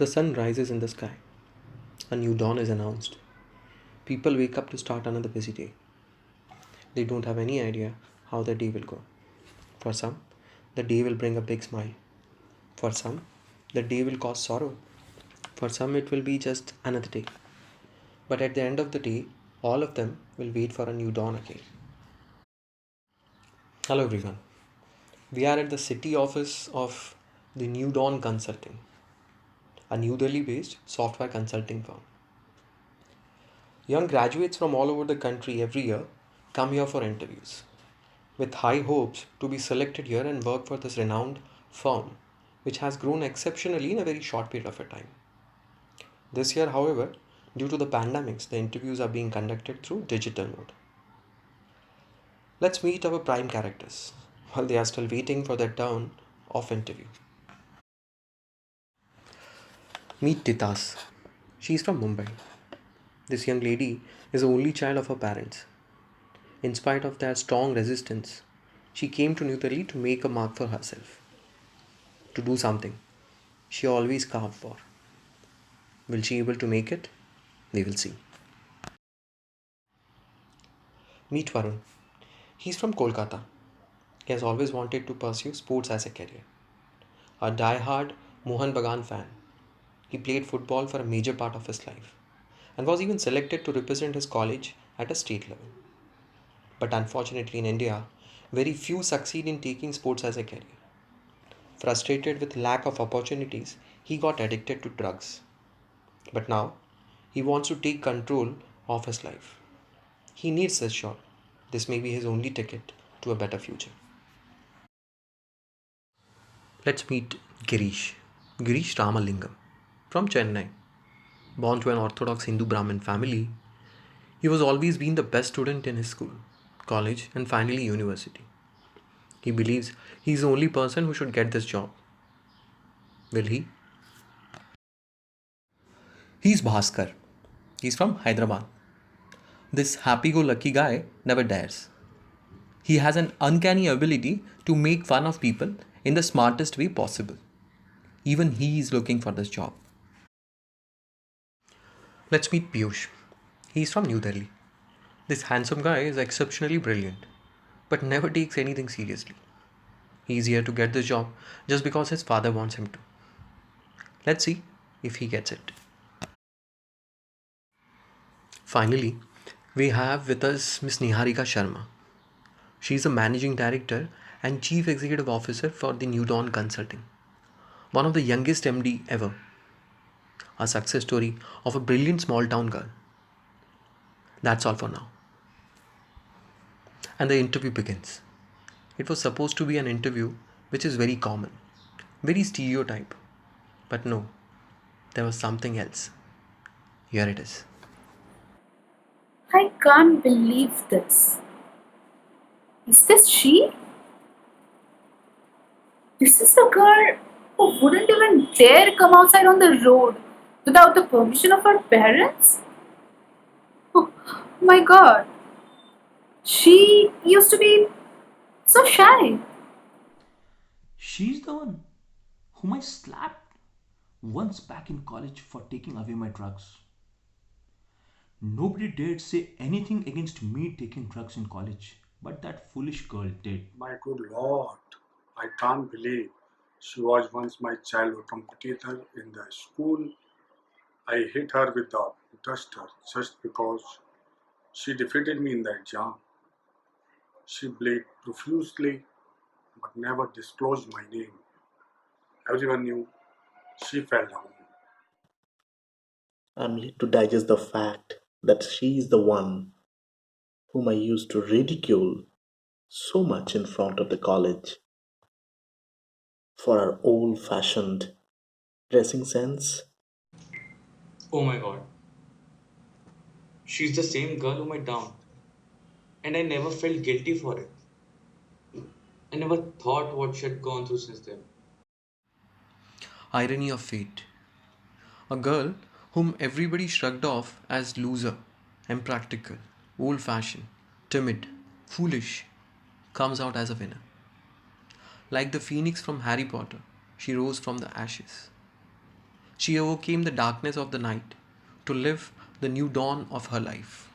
The sun rises in the sky. A new dawn is announced. People wake up to start another busy day. They don't have any idea how their day will go. For some, the day will bring a big smile. For some, the day will cause sorrow. For some, it will be just another day. But at the end of the day, all of them will wait for a new dawn again. Hello, everyone. We are at the city office of the New Dawn Consulting, a New Delhi based software consulting firm. Young graduates from all over the country every year come here for interviews with high hopes to be selected here and work for this renowned firm, which has grown exceptionally in a very short period of a time. This year, however, due to the pandemics, the interviews are being conducted through digital mode. Let's meet our prime characters while they are still waiting for their turn of interview. Meet Titas. She is from Mumbai. This young lady is the only child of her parents. In spite of their strong resistance, she came to New Delhi to make a mark for herself, to do something she always carved for. Will she able to make it? We will see. Meet Varun. He's from Kolkata. He has always wanted to pursue sports as a career. A die-hard Mohan Bagan fan, he played football for a major part of his life and was even selected to represent his college at a state level. But unfortunately, in India, very few succeed in taking sports as a career. Frustrated with lack of opportunities, he got addicted to drugs. But now, he wants to take control of his life. He needs this job. This may be his only ticket to a better future. Let's meet Girish. Girish Ramalingam from Chennai. Born to an Orthodox Hindu Brahmin family, he was always been the best student in his school, college, and finally university. He believes he is the only person who should get this job. Will he? He's Bhaskar. He's from Hyderabad. This happy go lucky guy never dares. He has an uncanny ability to make fun of people in the smartest way possible. Even he is looking for this job. Let's meet Piyush. He's from New Delhi. This handsome guy is exceptionally brilliant, but never takes anything seriously. He's here to get this job just because his father wants him to. Let's see if he gets it. Finally, we have with us Miss Niharika Sharma. She is the managing director and chief executive officer for the New Dawn Consulting, one of the youngest MD ever. A success story of a brilliant small town girl. That's all for now. And the interview begins. It was supposed to be an interview which is very common, very stereotype. But no, there was something else. Here it is. I can't believe this. Is this she? This is the girl who wouldn't even dare come outside on the road without the permission of her parents? Oh my god. She used to be so shy. She's the one whom I slapped once back in college for taking away my drugs. Nobody dared say anything against me taking drugs in college, but that foolish girl did. My good Lord, I can't believe she was once my childhood competitor in the school. I hit her with the duster just because she defeated me in the exam. She bled profusely but never disclosed my name. Everyone knew she fell down. I'm yet to digest the fact that she is the one whom I used to ridicule so much in front of the college for her old fashioned dressing sense. Oh my god, she's the same girl whom I downed, and I never felt guilty for it. I never thought what she had gone through since then. Irony of fate. A girl whom everybody shrugged off as loser, impractical, old fashioned, timid, foolish, comes out as a winner. Like the phoenix from Harry Potter, she rose from the ashes. She overcame the darkness of the night to live the new dawn of her life.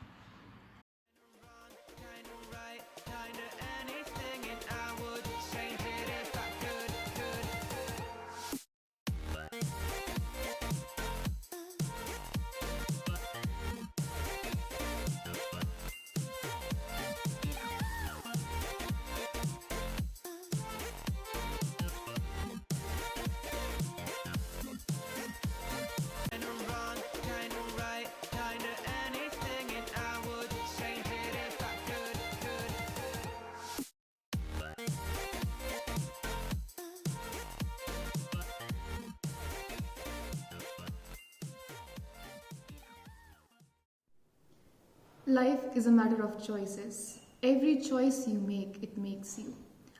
Life is a matter of choices. Every choice you make, it makes you.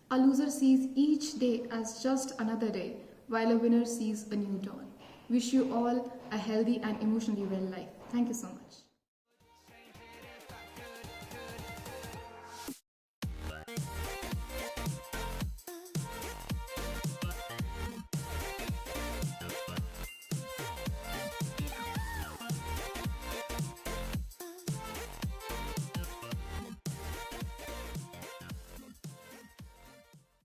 A loser sees each day as just another day, while a winner sees a new dawn. Wish you all a healthy and emotionally well life. Thank you so much.